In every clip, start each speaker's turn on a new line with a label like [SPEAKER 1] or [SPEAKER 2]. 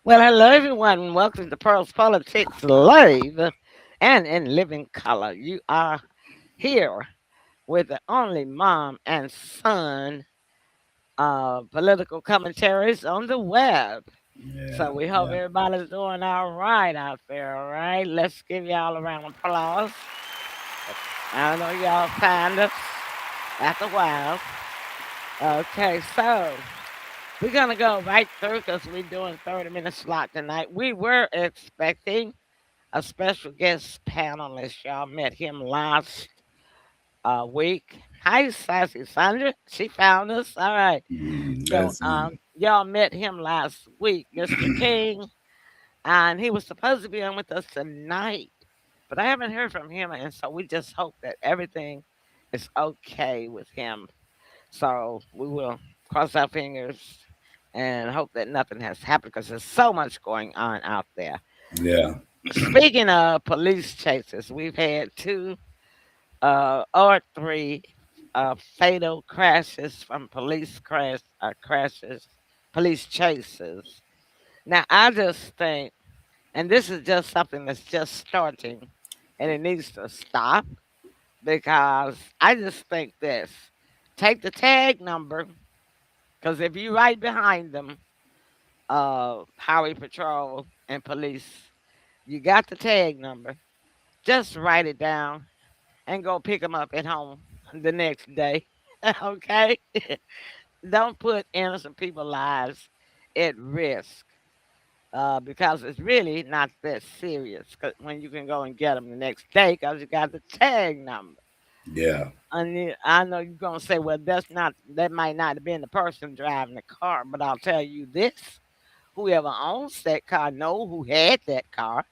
[SPEAKER 1] Well, hello everyone. Welcome to Pearls Politics Live and in living color. You are here with the only mom and son political commentaries on the web. So
[SPEAKER 2] Yeah,
[SPEAKER 1] we hope
[SPEAKER 2] yeah.
[SPEAKER 1] everybody's doing all right out there. All right, let's give y'all a round of applause. I know y'all find us after a while. Okay, so we're gonna go right through because we're doing 30 minute slot tonight. We were expecting a special guest panelist. Y'all met him last week. Hi, Sassy Sandra. She found us. All right. So,
[SPEAKER 2] That's him.
[SPEAKER 1] y'all met him last week, Mr. King, and he was supposed to be on with us tonight, but I haven't heard from him, and so we just hope that everything is okay with him. So we will cross our fingers and hope that nothing has happened because there's so much going on out there.
[SPEAKER 2] Yeah,
[SPEAKER 1] Speaking of police chases, we've had two or three fatal crashes from crashes, police chases. Now, I just think, and this is just something that's just starting, and it needs to stop because I just think this: take the tag number, because if you right behind them, highway patrol and police, you got the tag number. Just write it down and go pick them up at home the next day. Okay? Don't put innocent people's lives at risk because it's really not that serious 'cause when you can go and get them the next day because you got the tag number.
[SPEAKER 2] yeah,
[SPEAKER 1] And I know you're going to say, well, that might not have been the person driving the car, but I'll tell you this: whoever owns that car know who had that car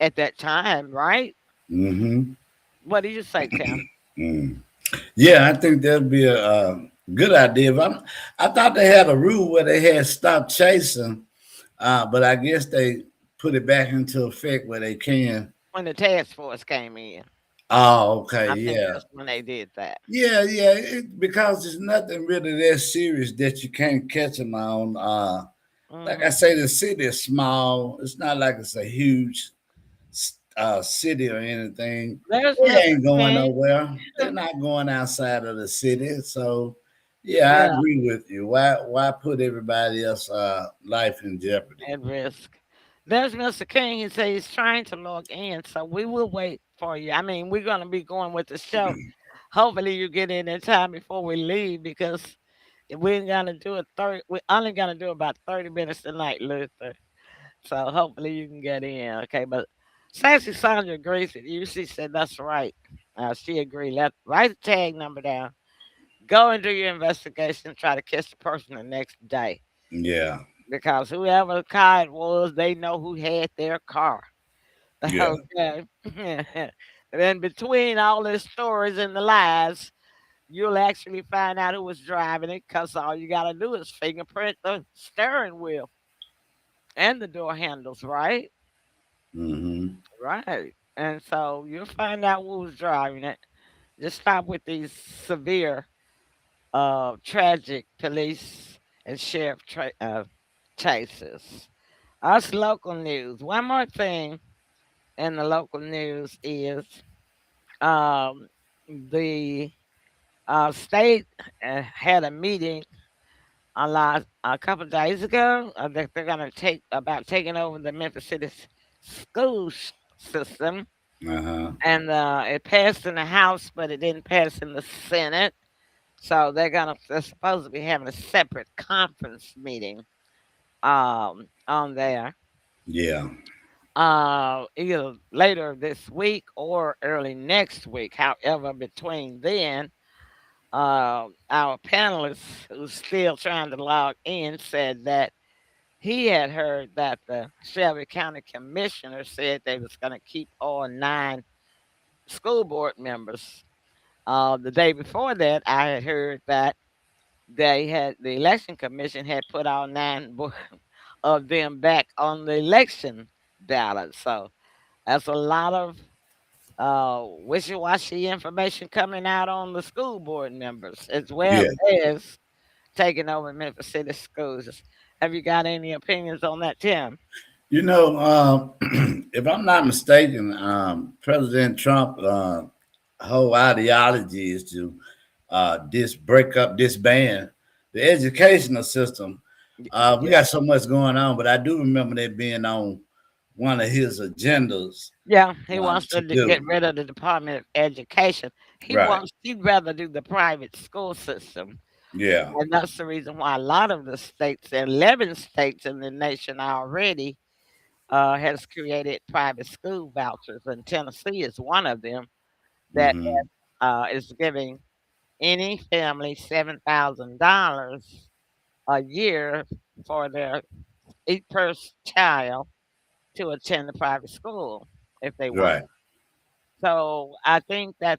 [SPEAKER 1] at that time, right?
[SPEAKER 2] mm-hmm.
[SPEAKER 1] What do you say, Tim?
[SPEAKER 2] Mm. Yeah. I think that'd be a, good idea. I thought they had a rule where they had stopped chasing, but I guess they put it back into effect where they can.
[SPEAKER 1] When the task force came in,
[SPEAKER 2] Oh, okay,
[SPEAKER 1] I think
[SPEAKER 2] yeah,
[SPEAKER 1] that's when they did that.
[SPEAKER 2] yeah. Because there's nothing really that serious that you can't catch them on. Like I
[SPEAKER 1] Hmm.
[SPEAKER 2] say, the city is small. It's not like it's a huge city or anything.
[SPEAKER 1] There's
[SPEAKER 2] They
[SPEAKER 1] Mr.
[SPEAKER 2] ain't going
[SPEAKER 1] King.
[SPEAKER 2] nowhere. They're not going outside of the city. So, yeah, I
[SPEAKER 1] Yeah,
[SPEAKER 2] agree with you. Why put everybody else life in jeopardy?
[SPEAKER 1] at risk. There's Mr. King. He says he's trying to log in, so we will wait for you. I mean, we're gonna be going with the show. Hopefully, you get in time before we leave because we're gonna do it 30. We're only gonna do about 30 minutes tonight, Luther. So hopefully you can get in. Okay, but Sassy Sandra agrees with you. She said that's right. She agreed. Write the tag number down. Go and do your investigation. Try to catch the person the next day
[SPEAKER 2] Yeah,
[SPEAKER 1] because whoever the car it was, they know who had their car.
[SPEAKER 2] yeah,
[SPEAKER 1] Okay. And then between all the stories and the lies, you'll actually find out who was driving it because all you got to do is fingerprint the steering wheel and the door handles, right?
[SPEAKER 2] hmm,
[SPEAKER 1] Right. And so you'll find out who was driving it. Just stop with these severe, tragic police and chases. Us local news. One more thing in the local news is um, the state had a meeting a couple of days ago that they're going to take about taking over the Memphis City school system,
[SPEAKER 2] uh-huh,
[SPEAKER 1] and it passed in the House, but it didn't pass in the Senate. So they're supposed to be having a separate conference meeting on there
[SPEAKER 2] yeah,
[SPEAKER 1] either later this week or early next week. However, between then, our panelist who's still trying to log in said that he had heard that the Shelby County Commissioner said they was going to keep all 9 school board members. The day before that, I had heard that the election commission had put all 9 of them back on the election ballot. So that's a lot of wishy-washy information coming out on the school board members as well
[SPEAKER 2] yeah,
[SPEAKER 1] as taking over Memphis City schools. Have you got any opinions on that, Tim?
[SPEAKER 2] You know, if I'm not mistaken, President Trump whole ideology is to break up, disband the educational system. We
[SPEAKER 1] Yeah.
[SPEAKER 2] got so much going on, but I do remember that being on one of his agendas
[SPEAKER 1] Yeah, he wants
[SPEAKER 2] to
[SPEAKER 1] to get
[SPEAKER 2] do.
[SPEAKER 1] rid of the Department of Education.
[SPEAKER 2] Right.
[SPEAKER 1] He'd rather do the private school system.
[SPEAKER 2] Yeah.
[SPEAKER 1] And that's the reason why a lot of the states, 11 states in the nation already, has created private school vouchers. And Tennessee is one of them that
[SPEAKER 2] Hmm.
[SPEAKER 1] is giving any family $7,000 a year for their each first child to attend the private school if they want.
[SPEAKER 2] Right.
[SPEAKER 1] So I think that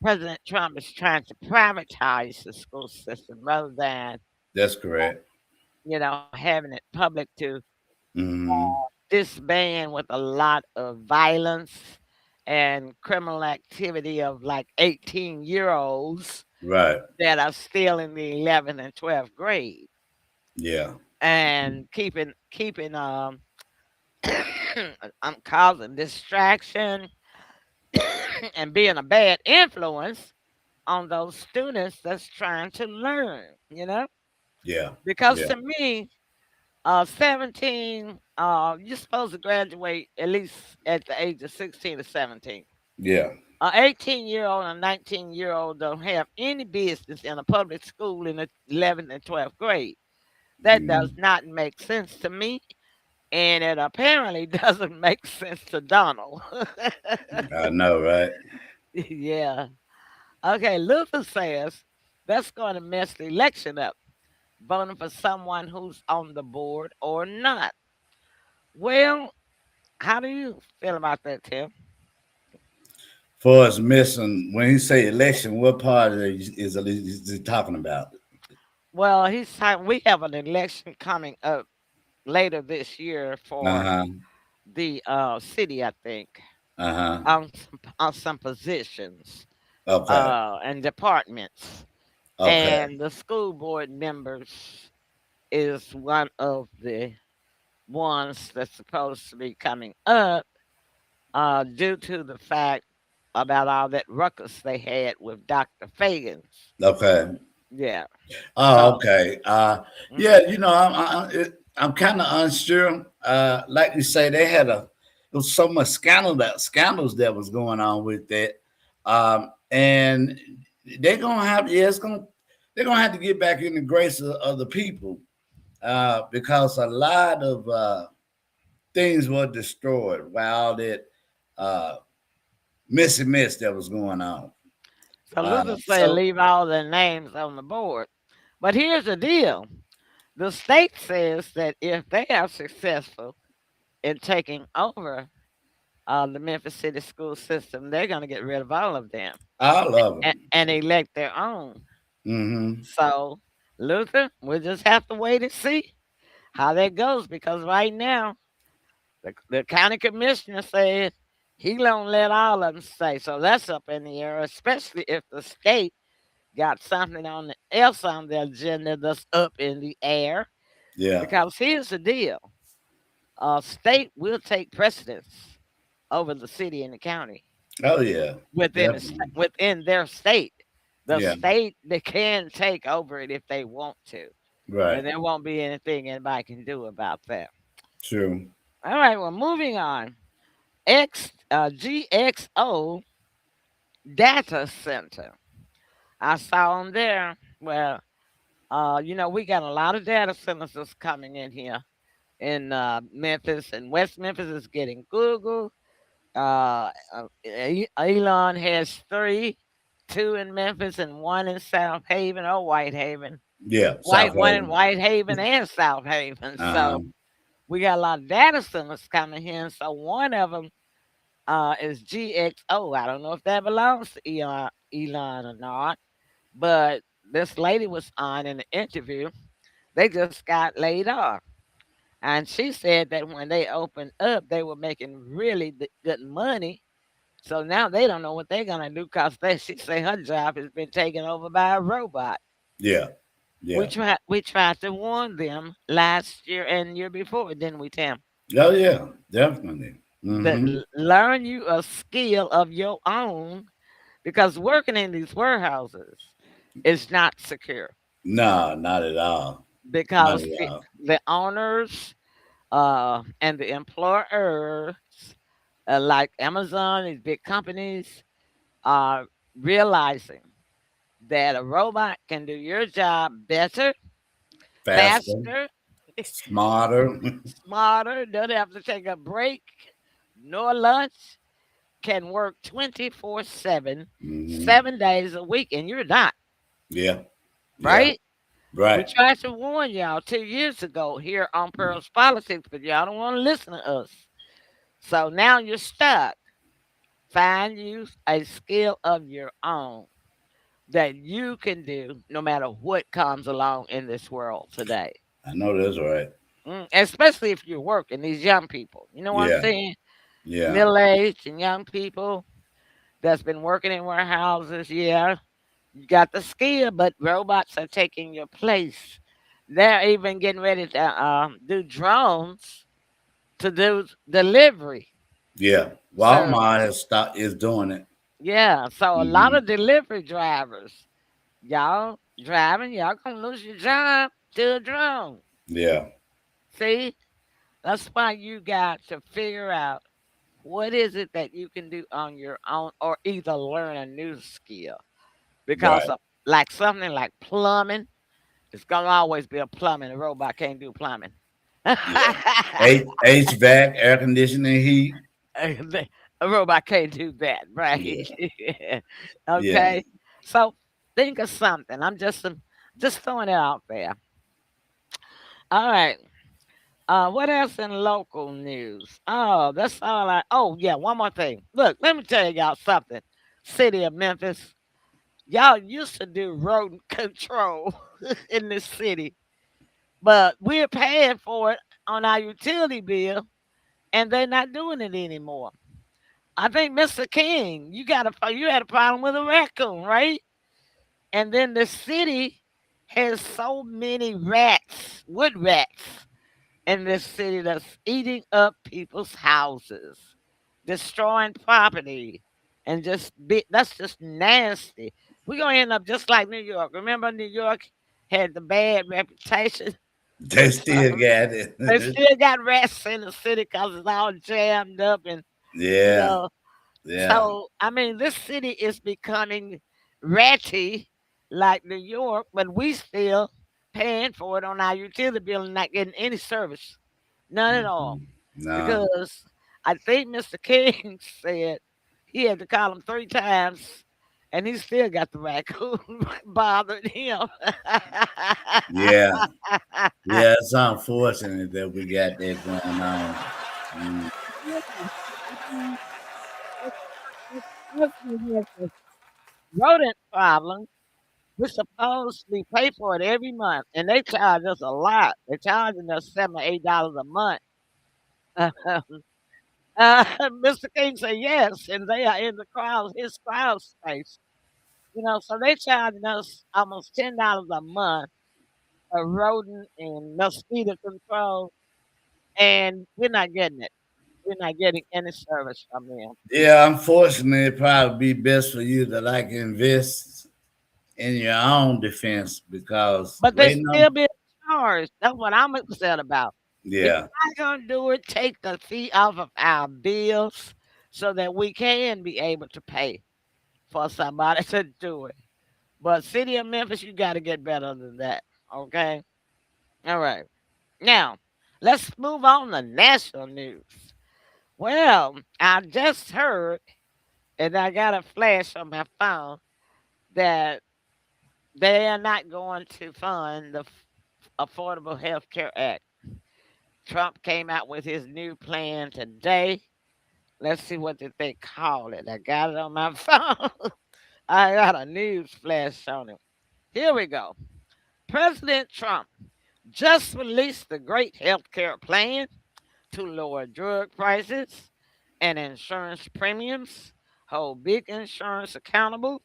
[SPEAKER 1] President Trump is trying to privatize the school system rather than,
[SPEAKER 2] That's correct.
[SPEAKER 1] having it public to
[SPEAKER 2] Hmm.
[SPEAKER 1] disband with a lot of violence and criminal activity of like 18-year-olds
[SPEAKER 2] Right.
[SPEAKER 1] that are still in the 11th and 12th grade
[SPEAKER 2] Yeah.
[SPEAKER 1] and keeping I'm causing distraction and being a bad influence on those students that's trying to learn.
[SPEAKER 2] Yeah.
[SPEAKER 1] Because
[SPEAKER 2] Yeah.
[SPEAKER 1] to me, 17, you're supposed to graduate at least at the age of 16 or 17.
[SPEAKER 2] Yeah.
[SPEAKER 1] An 18-year-old and a 19-year-old don't have any business in a public school in the 11th and 12th grade. That does
[SPEAKER 2] Mhm.
[SPEAKER 1] not make sense to me, and it apparently doesn't make sense to Donald.
[SPEAKER 2] I know, right?
[SPEAKER 1] Yeah. Okay, Luther says that's going to mess the election up, voting for someone who's on the board or not. Well, how do you feel about that, Tim?
[SPEAKER 2] For us missing when he say election, what part is he talking about?
[SPEAKER 1] Well, he's talking, we have an election coming up later this year
[SPEAKER 2] Uh
[SPEAKER 1] for
[SPEAKER 2] huh.
[SPEAKER 1] the city, I think,
[SPEAKER 2] Uh huh.
[SPEAKER 1] on some positions
[SPEAKER 2] Okay.
[SPEAKER 1] and departments.
[SPEAKER 2] Okay.
[SPEAKER 1] And the school board members is one of the ones that's supposed to be coming up due to the fact about all that ruckus they had with Dr. Fagans.
[SPEAKER 2] Okay.
[SPEAKER 1] Yeah.
[SPEAKER 2] Oh,
[SPEAKER 1] So,
[SPEAKER 2] okay. Yeah.
[SPEAKER 1] mhm.
[SPEAKER 2] You know, I'm kind of unsure. Like you say, they had there was so much scandals that was going on with that, and they're gonna have yeah, it's gonna they're gonna have to get back in the grace of the people because a lot of things were destroyed by all that uh, messy mess that was going on.
[SPEAKER 1] So Luther said
[SPEAKER 2] So,
[SPEAKER 1] leave all their names on the board. But here's the deal. The state says that if they are successful in taking over the Memphis City school system, they're going to get rid of all of them
[SPEAKER 2] all of
[SPEAKER 1] and,
[SPEAKER 2] them.
[SPEAKER 1] and elect their own.
[SPEAKER 2] Hmm.
[SPEAKER 1] So, Luther, we'll just have to wait and see how that goes because right now, the county commissioner said he don't let all of them stay. So that's up in the air, especially if the state got something else on the agenda that's up in the air.
[SPEAKER 2] Yeah.
[SPEAKER 1] Because here's the deal: state will take precedence over the city and the county
[SPEAKER 2] Oh yeah. Definitely.
[SPEAKER 1] within their state. The
[SPEAKER 2] Yeah.
[SPEAKER 1] state they can take over it if they want to,
[SPEAKER 2] Right.
[SPEAKER 1] and there won't be anything anybody can do about that.
[SPEAKER 2] True.
[SPEAKER 1] All right, well, moving on. GXO Data Center. I saw them there. Well, we got a lot of data centers that's coming in here in Memphis, and West Memphis is getting Google. Elon has three, two in Memphis and one in South Haven or Whitehaven.
[SPEAKER 2] Yeah. South
[SPEAKER 1] One in
[SPEAKER 2] Haven.
[SPEAKER 1] Whitehaven and South Haven.
[SPEAKER 2] Uh-huh.
[SPEAKER 1] So we got a lot of data centers coming here. So one of them is GXO. I don't know if that belongs to Elon or not, but this lady was on in the interview. They just got laid off. And she said that when they opened up, they were making really good money. So now they don't know what they're gonna do because she said her job has been taken over by a robot.
[SPEAKER 2] Yeah.
[SPEAKER 1] We
[SPEAKER 2] Yeah.
[SPEAKER 1] tried to warn them last year and year before, didn't we, Tim?
[SPEAKER 2] Oh yeah, definitely.
[SPEAKER 1] That
[SPEAKER 2] Hmm.
[SPEAKER 1] learn you a skill of your own, because working in these warehouses is not secure,
[SPEAKER 2] No, not at all. Not
[SPEAKER 1] because
[SPEAKER 2] at all.
[SPEAKER 1] the owners and the employers, like Amazon, these big companies, are realizing that a robot can do your job better,
[SPEAKER 2] Faster,
[SPEAKER 1] faster,
[SPEAKER 2] smarter.
[SPEAKER 1] smarter, don't have to take a break nor lunch, can work 24/7,
[SPEAKER 2] Hmm.
[SPEAKER 1] 7 days a week, and you're not,
[SPEAKER 2] Yeah. Yeah.
[SPEAKER 1] right? We
[SPEAKER 2] Right.
[SPEAKER 1] tried to warn y'all 2 years ago here on Pearls Politics, but y'all don't want to listen to us. So now you're stuck. Find you a skill of your own that you can do no matter what comes along in this world today.
[SPEAKER 2] I know that's right.
[SPEAKER 1] Especially if you're working, these young people. You know what I'm
[SPEAKER 2] Yeah.
[SPEAKER 1] saying?
[SPEAKER 2] Yeah.
[SPEAKER 1] Middle aged and young people that's been working in warehouses. Yeah, you got the skill, but robots are taking your place. They're even getting ready to do drones to do delivery
[SPEAKER 2] Yeah. Walmart
[SPEAKER 1] service.
[SPEAKER 2] has stopped is doing it.
[SPEAKER 1] Yeah, so a lot
[SPEAKER 2] Hmm.
[SPEAKER 1] of delivery drivers, y'all driving, y'all gonna lose your job to a drone.
[SPEAKER 2] Yeah.
[SPEAKER 1] See, that's why you got to figure out what is it that you can do on your own, or either learn a new skill. Because
[SPEAKER 2] Right.
[SPEAKER 1] like something like plumbing, it's gonna always be a plumbing. A robot can't do plumbing.
[SPEAKER 2] Yeah. HVAC, air conditioning, heat.
[SPEAKER 1] A robot can't do that, right?
[SPEAKER 2] Yeah. Yeah.
[SPEAKER 1] Okay. So think of something. I'm just throwing it out there. All right. What else in local news? Oh, that's all I. Oh, yeah. One more thing. Look, let me tell y'all something. City of Memphis, y'all used to do rodent control in this city, but we're paying for it on our utility bill, and they're not doing it anymore. I think Mr. King, you had a problem with a raccoon, right? And then the city has so many rats, wood rats, in this city that's eating up people's houses, destroying property, and that's just nasty. We're gonna end up just like New York. Remember, New York had the bad reputation
[SPEAKER 2] They
[SPEAKER 1] with
[SPEAKER 2] still got
[SPEAKER 1] they
[SPEAKER 2] it.
[SPEAKER 1] still got rats in the city because it's all jammed up, and you
[SPEAKER 2] Yeah.
[SPEAKER 1] know.
[SPEAKER 2] Yeah.
[SPEAKER 1] So I mean, this city is becoming ratty like New York, but we still paying for it on our utility bill and not getting any service. None at all.
[SPEAKER 2] Mhm. Nah.
[SPEAKER 1] Because I think Mr. King said he had to call him 3 times and he still got the raccoon bothering him.
[SPEAKER 2] Yeah. Yeah. It's unfortunate that we got that going on. Mm.
[SPEAKER 1] Yeah, I mean, we have this rodent problem. We're supposed to be pay for it every month, and they charge us a lot. They're charging us $7 or $8 a month. Mr. King said yes, and they are in his crowd space. So they charging us almost $10 a month for rodent and mosquito control, and we're not getting it. We're not getting any service from them.
[SPEAKER 2] Yeah, unfortunately, it probably be best for you to like invest in your own defense because
[SPEAKER 1] But they
[SPEAKER 2] waiting
[SPEAKER 1] still
[SPEAKER 2] on,
[SPEAKER 1] being charged. That's what I'm upset about. If
[SPEAKER 2] yeah,
[SPEAKER 1] you're not gonna do it, take the fee off of our bills so that we can be able to pay for somebody to do it. But City of Memphis, you got to get better than that. Okay. All right. Now, let's move on to national news. Well, I just heard, and I got a flash on my phone, that they are not going to fund the Affordable Health Care Act. Trump came out with his new plan today. Let's see what did they call it. I got it on my phone. I got a news flash on it. Here we go. President Trump just released the great health care plan to lower drug prices and insurance premiums, hold big insurance accountable,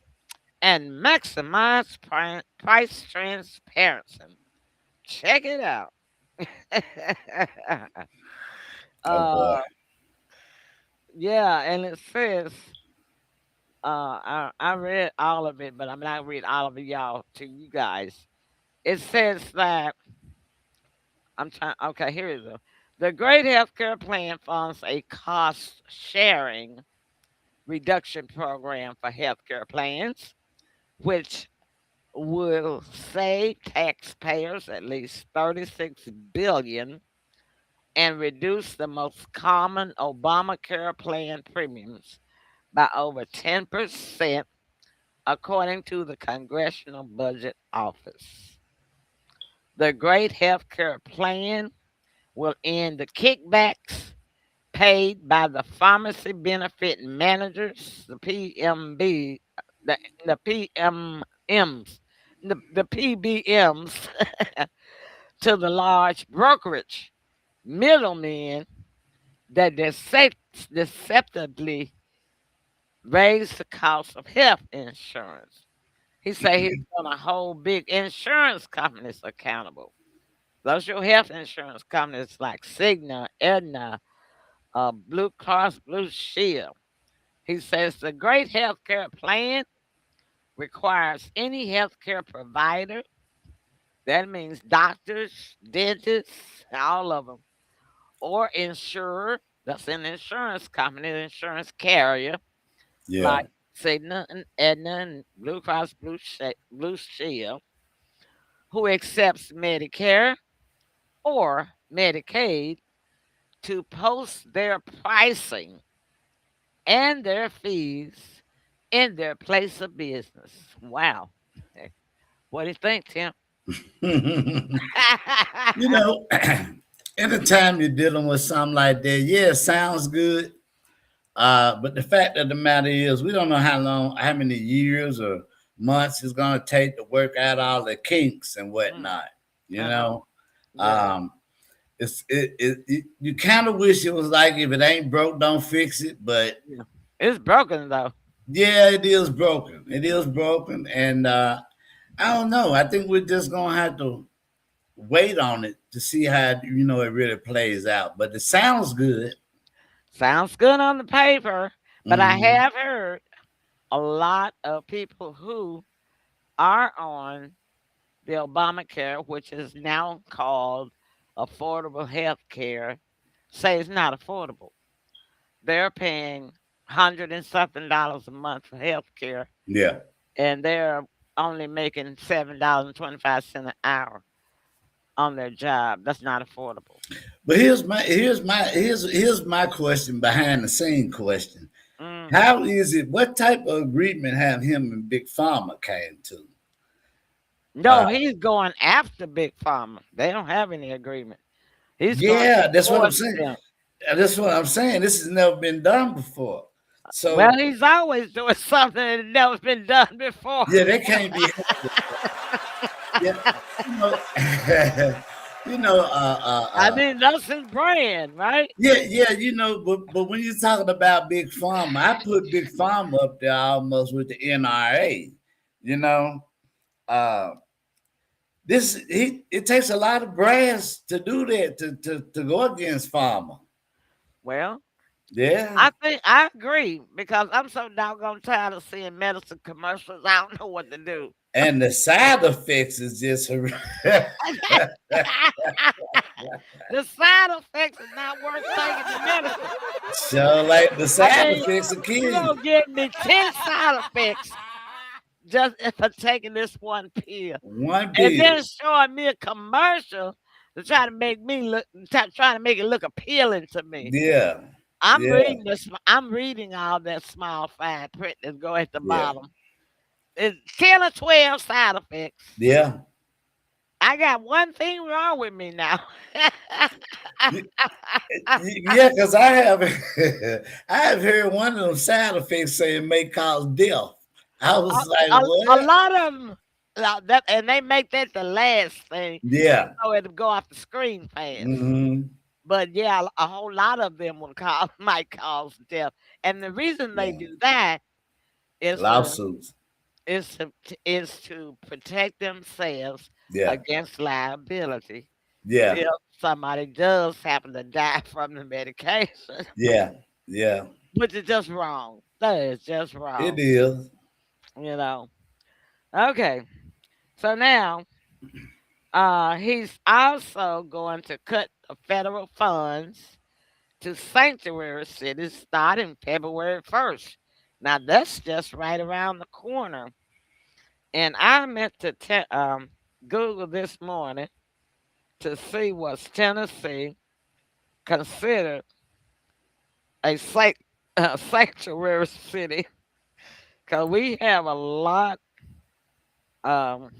[SPEAKER 1] and maximize price transparency. Check it out.
[SPEAKER 2] Oh boy.
[SPEAKER 1] uh, yeah, and it says, I read all of it, but I'm not read all of it, y'all, to you guys. It says that I'm trying. Okay, here it is. The Great Healthcare Plan funds a cost sharing reduction program for healthcare plans, which will save taxpayers at least 36 billion and reduce the most common Obamacare plan premiums by over 10%, according to the Congressional Budget Office. The Great Healthcare Plan will end the kickbacks paid by the pharmacy benefit managers, the PMB, the PMMs, the PBMs, to the large brokerage middlemen that deceptively raise the cost of health insurance. He say he's going to hold big insurance companies accountable. Those your health insurance companies like Cigna, Aetna, Blue Cross Blue Shield. He says the great healthcare plan requires any healthcare provider, that means doctors, dentists, all of them, or insurer, that's an insurance company, an insurance carrier,
[SPEAKER 2] Yeah.
[SPEAKER 1] like Cigna and Aetna and Blue Cross Blue Shield, who accepts Medicare or Medicaid to post their pricing and their fees in their place of business. Wow. What do you think, Tim?
[SPEAKER 2] You know, anytime you're dealing with something like that, yeah, it sounds good. But the fact of the matter is, we don't know how long, how many years or months it's going to take to work out all the kinks and
[SPEAKER 1] Mm,
[SPEAKER 2] whatnot. You
[SPEAKER 1] I know.
[SPEAKER 2] know,
[SPEAKER 1] Yeah.
[SPEAKER 2] um, you kind of wish it was like if it ain't broke, don't fix it. But
[SPEAKER 1] Yeah. It's broken though.
[SPEAKER 2] yeah, it is broken. It is broken, and I don't know. I think we're just gonna have to wait on it to see how it really plays out. But it sounds good.
[SPEAKER 1] Sounds good on the paper, but I
[SPEAKER 2] Hmm.
[SPEAKER 1] have heard a lot of people who are on the Obamacare, which is now called affordable health care, say it's not affordable. They're paying hundred and something dollars a month for health care,
[SPEAKER 2] Yeah.
[SPEAKER 1] and they're only making $7.25 an hour on their job. That's not affordable.
[SPEAKER 2] But here's my question behind the scene question.
[SPEAKER 1] Mm.
[SPEAKER 2] How is it? What type of agreement have him and Big Pharma came to? Uh,
[SPEAKER 1] No, he's going after Big Pharma. They don't have any agreement. He's going to
[SPEAKER 2] yeah, that's what I'm
[SPEAKER 1] force
[SPEAKER 2] saying.
[SPEAKER 1] them.
[SPEAKER 2] That's what I'm saying. This has never been done before.
[SPEAKER 1] Well,
[SPEAKER 2] So
[SPEAKER 1] he's always doing something that never been done before.
[SPEAKER 2] yeah, they can't be. Yeah, you know, you know,
[SPEAKER 1] I mean, that's his brand, right?
[SPEAKER 2] yeah. But when you're talking about Big Pharma, I put Big Pharma up there almost with the NRA. You know, uh, it takes a lot of brass to do that to go against Pharma.
[SPEAKER 1] Well,
[SPEAKER 2] Yeah,
[SPEAKER 1] I think I agree because I'm so doggone tired of seeing medicine commercials. I don't know what to do.
[SPEAKER 2] and the side effects is just
[SPEAKER 1] The side effects is not worth taking the medicine.
[SPEAKER 2] so like the
[SPEAKER 1] I
[SPEAKER 2] side
[SPEAKER 1] mean,
[SPEAKER 2] effects are
[SPEAKER 1] you
[SPEAKER 2] killing
[SPEAKER 1] gonna
[SPEAKER 2] you.
[SPEAKER 1] give me 10 side effects just for taking this one pill,
[SPEAKER 2] One
[SPEAKER 1] and
[SPEAKER 2] pill.
[SPEAKER 1] then showing me a commercial to try to make me look, trying to make it look appealing to me.
[SPEAKER 2] Yeah,
[SPEAKER 1] I'm
[SPEAKER 2] yeah,
[SPEAKER 1] reading this. I'm reading all that small fine print that go at the
[SPEAKER 2] yeah,
[SPEAKER 1] bottom. It's 10 or 12 side effects.
[SPEAKER 2] yeah.
[SPEAKER 1] I got one thing wrong with me now.
[SPEAKER 2] Yeah, because I have I have heard one of them side effects say it may cause death. I was like,
[SPEAKER 1] A
[SPEAKER 2] what?
[SPEAKER 1] lot of them, that, and they make that the last thing,
[SPEAKER 2] Yeah.
[SPEAKER 1] so it'll go off the screen fast.
[SPEAKER 2] Hmm.
[SPEAKER 1] But yeah, a whole lot of them will cause might cause death, and the reason they
[SPEAKER 2] Yeah.
[SPEAKER 1] do that is
[SPEAKER 2] Lawsuits.
[SPEAKER 1] is to protect themselves
[SPEAKER 2] Yeah.
[SPEAKER 1] against liability
[SPEAKER 2] Yeah.
[SPEAKER 1] if somebody does happen to die from the medication,
[SPEAKER 2] Yeah. Yeah.
[SPEAKER 1] which is just wrong. That is just
[SPEAKER 2] It
[SPEAKER 1] wrong.
[SPEAKER 2] is.
[SPEAKER 1] You know. Okay. So now, he's also going to cut the federal funds to sanctuary cities starting February 1st. Now that's just right around the corner. And I meant to Google this morning to see was Tennessee considered a sanctuary city because we have a lot. Um,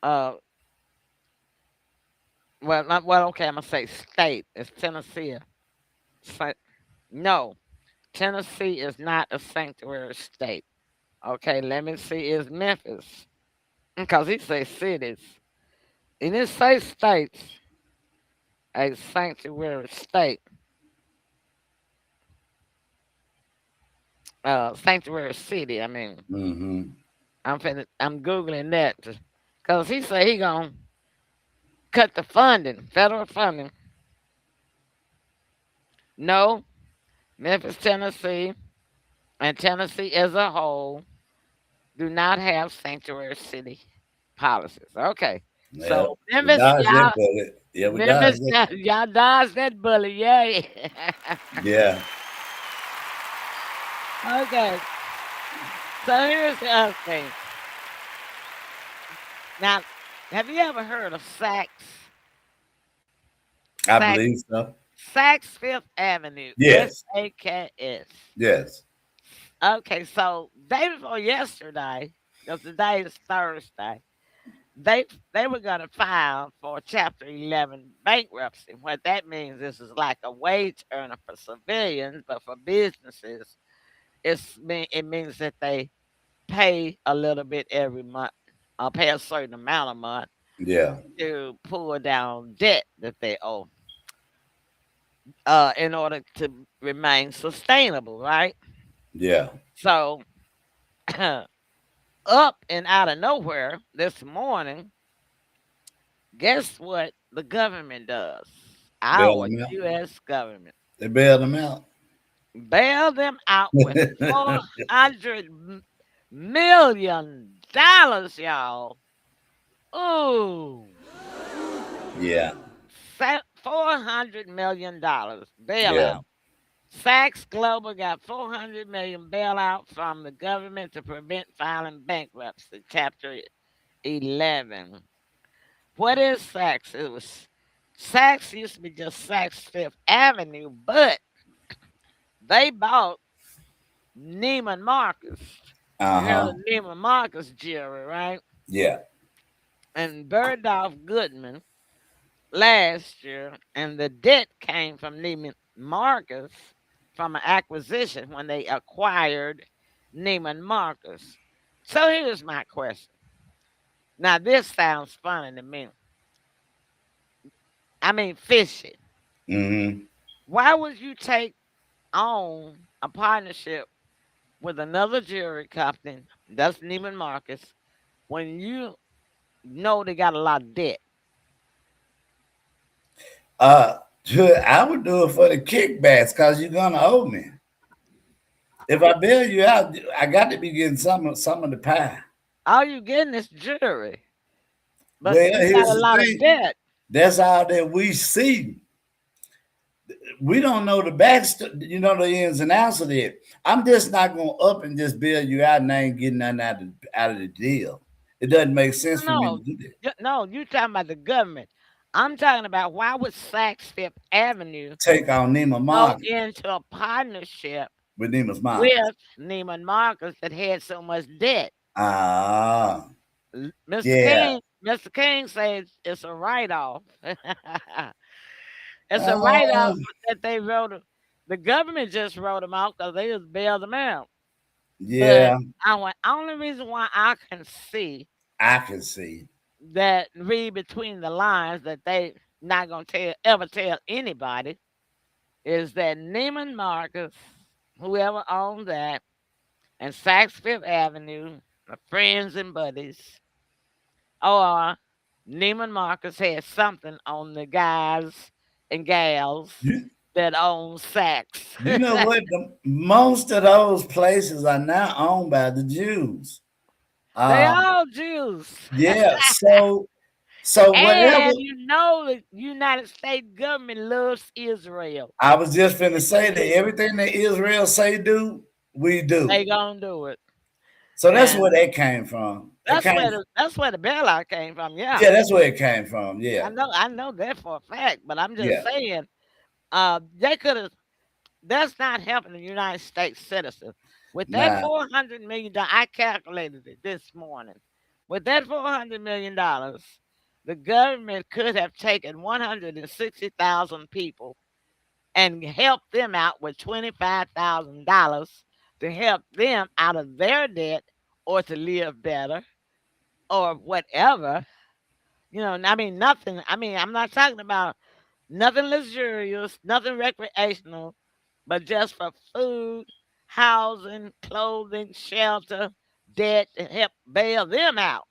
[SPEAKER 1] uh, well, not well. Okay, I'm gonna say state. It's Tennessee. Sa- no, Tennessee is not a sanctuary state. Okay, let me see. Is Memphis? Because he says cities. He didn't say states. A sanctuary state. Sanctuary city. I mean,
[SPEAKER 2] Mm-hmm.
[SPEAKER 1] I'm googling that because he said he gonna cut the funding, federal funding. No, Memphis, Tennessee, and Tennessee as a whole do not have sanctuary city policies. Okay,
[SPEAKER 2] Yeah.
[SPEAKER 1] so
[SPEAKER 2] We
[SPEAKER 1] Memphis,
[SPEAKER 2] dodged that bullet. Yeah, we dodged
[SPEAKER 1] Memphis,
[SPEAKER 2] it.
[SPEAKER 1] y'all dodged that bullet, yay!
[SPEAKER 2] Yeah.
[SPEAKER 1] Okay, so here's the other thing. Now, have you ever heard of
[SPEAKER 2] I
[SPEAKER 1] Saks,
[SPEAKER 2] believe so.
[SPEAKER 1] Saks Fifth Avenue,
[SPEAKER 2] Yes.
[SPEAKER 1] SAKS?
[SPEAKER 2] Yes.
[SPEAKER 1] Okay, so day before yesterday, because today is Thursday, they they were gonna file for Chapter 11 bankruptcy. What that means is like a wage earner for civilians, but for businesses, it means that they pay a little bit every month, or pay a certain amount a month
[SPEAKER 2] Yeah.
[SPEAKER 1] to pull down debt that they owe, in order to remain sustainable, right?
[SPEAKER 2] Yeah.
[SPEAKER 1] So up and out of nowhere this morning, guess what the government does?
[SPEAKER 2] Bail
[SPEAKER 1] Our
[SPEAKER 2] them out.
[SPEAKER 1] U.S. government
[SPEAKER 2] They bailed them out.
[SPEAKER 1] bailed them out with $400 million, y'all. Ooh,
[SPEAKER 2] Yeah.
[SPEAKER 1] $400 million
[SPEAKER 2] Yeah.
[SPEAKER 1] bailout. Sachs Global got 400 million bailout from the government to prevent filing bankruptcy. Chapter 11. What is Saks? It was Saks used to be just Saks Fifth Avenue, but they bought Neiman Marcus. You heard
[SPEAKER 2] Uh-huh.
[SPEAKER 1] of Neiman Marcus jewelry, right?
[SPEAKER 2] Yeah.
[SPEAKER 1] And Burdolph Goodman last year, and the debt came from Neiman Marcus from an acquisition when they acquired Neiman Marcus. So here's my question. Now this sounds funny to me. I mean fishy.
[SPEAKER 2] Mm-hmm.
[SPEAKER 1] Why would you take on a partnership with another jewelry company, that's Neiman Marcus, when you know they got a lot of debt?
[SPEAKER 2] Uh, I would do it for the kickbacks because you're gonna owe me. If I bail you out, I got to be getting some of the pie.
[SPEAKER 1] All you getting is jewelry, but
[SPEAKER 2] Well,
[SPEAKER 1] you got
[SPEAKER 2] here's
[SPEAKER 1] a
[SPEAKER 2] the
[SPEAKER 1] lot of
[SPEAKER 2] thing.
[SPEAKER 1] debt.
[SPEAKER 2] That's all that we see. We don't know the back, the ins and outs of it. I'm just not gonna up and just bail you out and I ain't getting nothing out of the deal. It doesn't make sense for me to
[SPEAKER 1] No,
[SPEAKER 2] do that.
[SPEAKER 1] no, you talking about the government. I'm talking about why would Saks Fifth Avenue
[SPEAKER 2] Take on Neiman
[SPEAKER 1] go
[SPEAKER 2] Marcus
[SPEAKER 1] into a partnership
[SPEAKER 2] with Neiman's Marcus.
[SPEAKER 1] with Neiman Marcus that had so much debt?
[SPEAKER 2] Ah,
[SPEAKER 1] Mr.
[SPEAKER 2] yeah.
[SPEAKER 1] King says it's a write off. It's a write
[SPEAKER 2] Uh,
[SPEAKER 1] off that they wrote. The government just wrote them out because they just bailed them out. But
[SPEAKER 2] yeah,
[SPEAKER 1] I went. Only reason why I can see
[SPEAKER 2] I can see.
[SPEAKER 1] that read between the lines that they not gonna ever tell anybody is that Neiman Marcus, whoever owns that, and Saks Fifth Avenue, my friends and buddies, or Neiman Marcus had something on the guys and gals
[SPEAKER 2] You
[SPEAKER 1] that own Saks.
[SPEAKER 2] you know what? Most of those places are now owned by the Jews.
[SPEAKER 1] They
[SPEAKER 2] Um,
[SPEAKER 1] all Jews.
[SPEAKER 2] yeah. So whatever.
[SPEAKER 1] And you know the United States government loves Israel.
[SPEAKER 2] I was just finna say that everything that Israel say do, we do.
[SPEAKER 1] They gonna do it.
[SPEAKER 2] So that's where
[SPEAKER 1] And
[SPEAKER 2] that came from. That came.
[SPEAKER 1] that's where the bailout came from. Yeah.
[SPEAKER 2] Yeah, that's where it came from. Yeah,
[SPEAKER 1] I know that for a fact, but I'm just
[SPEAKER 2] yeah.
[SPEAKER 1] saying, they could have. That's not helping the United States citizens. With that
[SPEAKER 2] Nah.
[SPEAKER 1] $400 million, I calculated it this morning. With that $400 million, the government could have taken 160,000 people and helped them out with $25,000 to help them out of their debt or to live better or whatever. I mean, nothing. I mean, I'm not talking about nothing luxurious, nothing recreational, but just for food, housing, clothing, shelter, debt, and help bail them out.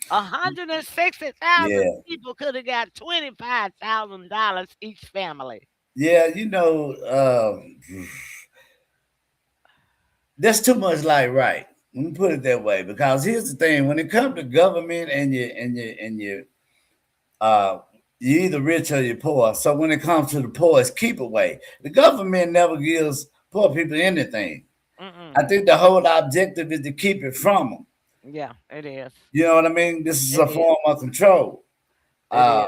[SPEAKER 1] 160,000
[SPEAKER 2] Yeah,
[SPEAKER 1] people could have got $25,000 each family.
[SPEAKER 2] yeah. That's too much like right. Let me put it that way. Because here's the thing: when it comes to government uh, you're either rich or you're poor. So when it comes to the poor, it's keep away. The government never gives poor people anything. I
[SPEAKER 1] Mm-mm.
[SPEAKER 2] think the whole objective is to keep it from them.
[SPEAKER 1] Yeah, it is.
[SPEAKER 2] You know what I mean? This is
[SPEAKER 1] It
[SPEAKER 2] a
[SPEAKER 1] is.
[SPEAKER 2] form of control.
[SPEAKER 1] It
[SPEAKER 2] Uh,
[SPEAKER 1] is.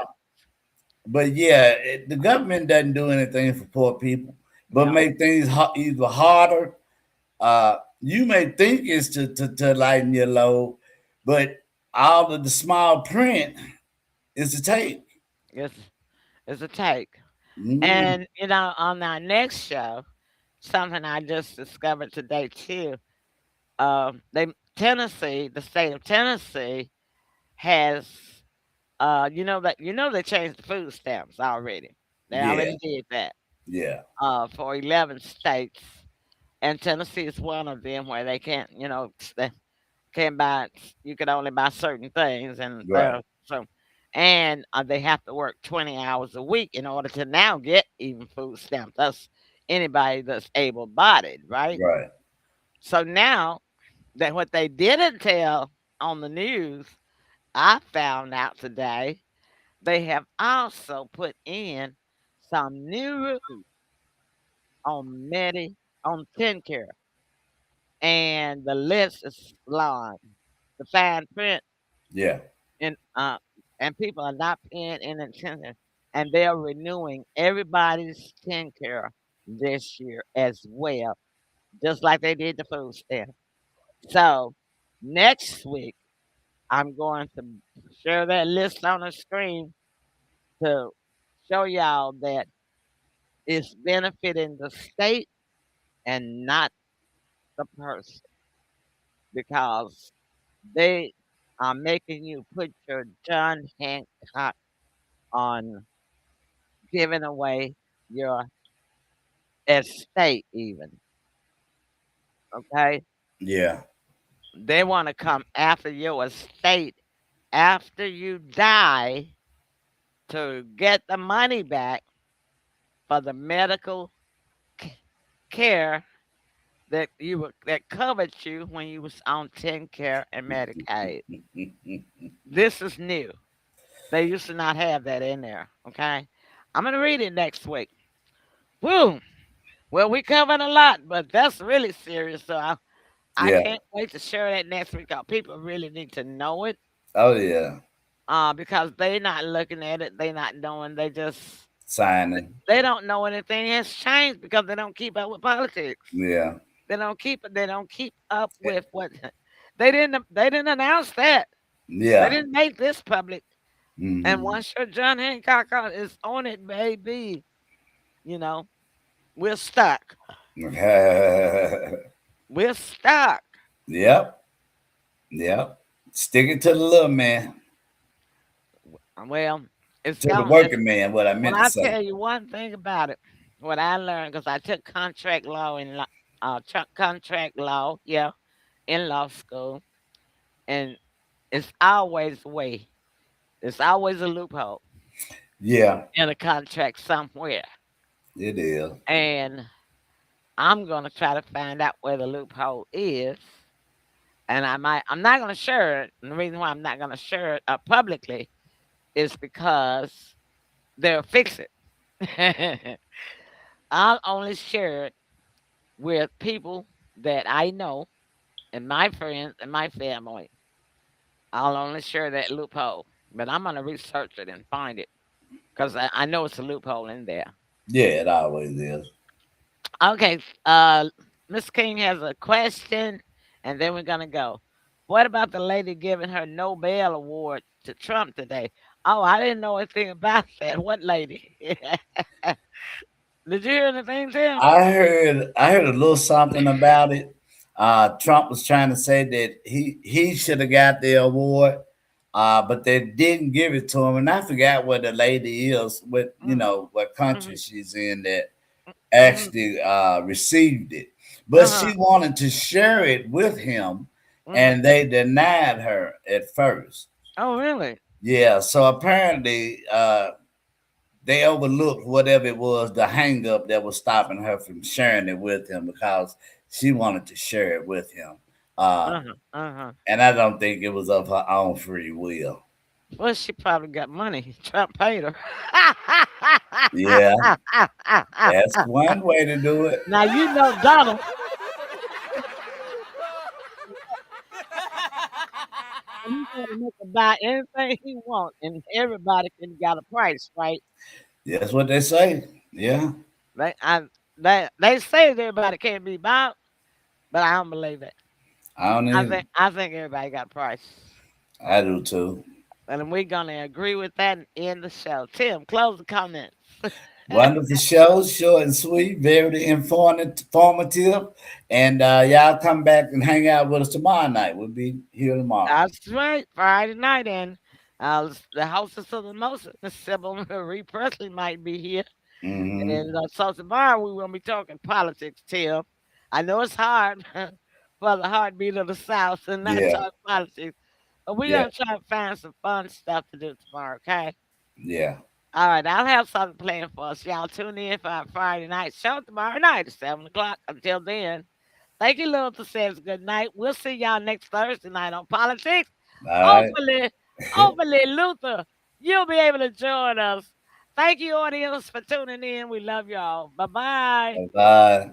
[SPEAKER 2] but yeah, the government doesn't do anything for poor people, but
[SPEAKER 1] No.
[SPEAKER 2] make things either harder. You may think it's to lighten your load, but all of the small print is to take.
[SPEAKER 1] It's it's a take.
[SPEAKER 2] Mm,
[SPEAKER 1] And on our next show, something I just discovered today too. They Tennessee, the state of Tennessee, has they changed the food stamps already. They
[SPEAKER 2] yeah,
[SPEAKER 1] already did that
[SPEAKER 2] yeah,
[SPEAKER 1] for 11 states, and Tennessee is one of them where they can't they can't buy. You can only buy certain things, and
[SPEAKER 2] right,
[SPEAKER 1] they have to work 20 hours a week in order to now get even food stamps. That's anybody that's able bodied, right?
[SPEAKER 2] right.
[SPEAKER 1] So now that what they didn't tell on the news, I found out today they have also put in some new rules on on TenCare, and the list is long. The fine print
[SPEAKER 2] Yeah,
[SPEAKER 1] and people are not paying any attention, and they're renewing everybody's TenCare this year as well, just like they did the food stamp. So next week I'm going to share that list on the screen to show y'all that it's benefiting the state and not the person, because they are making you put your John Hancock on giving away your estate even. Okay?
[SPEAKER 2] yeah,
[SPEAKER 1] They want to come after your estate after you die to get the money back for the medical c- care that covered you when you was on TennCare and Medicaid. This is new. They used to not have that in there. Okay, I'm gonna read it next week. Woo! Well, we covered a lot, but that's really serious. So I
[SPEAKER 2] yeah.
[SPEAKER 1] can't wait to share that next week. 'Cause people really need to know it.
[SPEAKER 2] Oh yeah,
[SPEAKER 1] Because they not looking at it, they not knowing.
[SPEAKER 2] signing.
[SPEAKER 1] They don't know anything has changed because they don't keep up with politics.
[SPEAKER 2] Yeah,
[SPEAKER 1] They don't keep up with what they didn't announce that. They
[SPEAKER 2] yeah.
[SPEAKER 1] didn't make this public. And
[SPEAKER 2] Hmm.
[SPEAKER 1] once your John Hancock is on it, baby, you know, we're stuck. We're stuck.
[SPEAKER 2] Yep, yep. Stick it to the little man,
[SPEAKER 1] Well, it's
[SPEAKER 2] to the
[SPEAKER 1] gone.
[SPEAKER 2] working man. What I
[SPEAKER 1] When
[SPEAKER 2] meant to
[SPEAKER 1] I
[SPEAKER 2] say.
[SPEAKER 1] tell you one thing about it, what I learned, because I took contract law yeah, in law school, and it's always a way. It's always a loophole
[SPEAKER 2] Yeah,
[SPEAKER 1] in a contract somewhere.
[SPEAKER 2] it is.
[SPEAKER 1] And I'm gonna try to find out where the loophole is. And I'm not gonna share it. And the reason why I'm not gonna share it publicly is because they'll fix it. I'll only share it with people that I know and my friends and my family. I'll only share that loophole. But I'm gonna research it and find it because I know it's a loophole in there.
[SPEAKER 2] Yeah, it always is.
[SPEAKER 1] Okay, Miss King has a question, and then we're gonna go. What about the lady giving her Nobel Award to Trump today? Oh, I didn't know anything about that. What lady? Did you hear anything, Tim?
[SPEAKER 2] I heard a little something about it. Trump was trying to say that he should have got the award, but they didn't give it to him. And I forgot what the lady is, what
[SPEAKER 1] Mm-hmm,
[SPEAKER 2] what country
[SPEAKER 1] mm-hmm,
[SPEAKER 2] she's in that
[SPEAKER 1] mm-hmm,
[SPEAKER 2] actually received it. But
[SPEAKER 1] uh-huh,
[SPEAKER 2] she wanted to share it with him,
[SPEAKER 1] mm-hmm.
[SPEAKER 2] and they denied her at first.
[SPEAKER 1] Oh, really?
[SPEAKER 2] Yeah, so apparently they overlooked whatever it was, the hang up that was stopping her from sharing it with him because she wanted to share it with him. Uh,
[SPEAKER 1] Uh-huh, uh-huh.
[SPEAKER 2] and I don't think it was of her own free will.
[SPEAKER 1] Well, she probably got money. Trump paid her.
[SPEAKER 2] Yeah, that's one way to do it.
[SPEAKER 1] Now you know Donald. He's gonna make her buy anything he wants, and everybody can got a price, right?
[SPEAKER 2] That's what they say. Yeah,
[SPEAKER 1] They, I, they say that everybody can't be bought, but I don't believe it.
[SPEAKER 2] I don't even.
[SPEAKER 1] I think everybody got a price,
[SPEAKER 2] I do too.
[SPEAKER 1] and we're gonna agree with that and end the show. Tim, close the comments.
[SPEAKER 2] Wonderful show, short and sweet, very informative. And y'all come back and hang out with us tomorrow night. We'll be here tomorrow.
[SPEAKER 1] That's right, Friday night, and the hostess of the most, Miss Sybil Marie Presley, might be here.
[SPEAKER 2] Hmm.
[SPEAKER 1] And so tomorrow we will be talking politics, Tim. I know it's hard for the heartbeat of the South and not
[SPEAKER 2] Yeah,
[SPEAKER 1] talk politics, but we're
[SPEAKER 2] yeah,
[SPEAKER 1] going to try to find some fun stuff to do tomorrow, okay?
[SPEAKER 2] yeah.
[SPEAKER 1] All right, I'll have something planned for us. Y'all tune in for our Friday night show tomorrow night at 7 o'clock. Until then, thank you, Luther says good night. We'll see y'all next Thursday night on politics.
[SPEAKER 2] All right.
[SPEAKER 1] Hopefully, hopefully, Luther, you'll be able to join us. Thank you, audience, for tuning in. We love y'all. Bye bye.
[SPEAKER 2] Bye.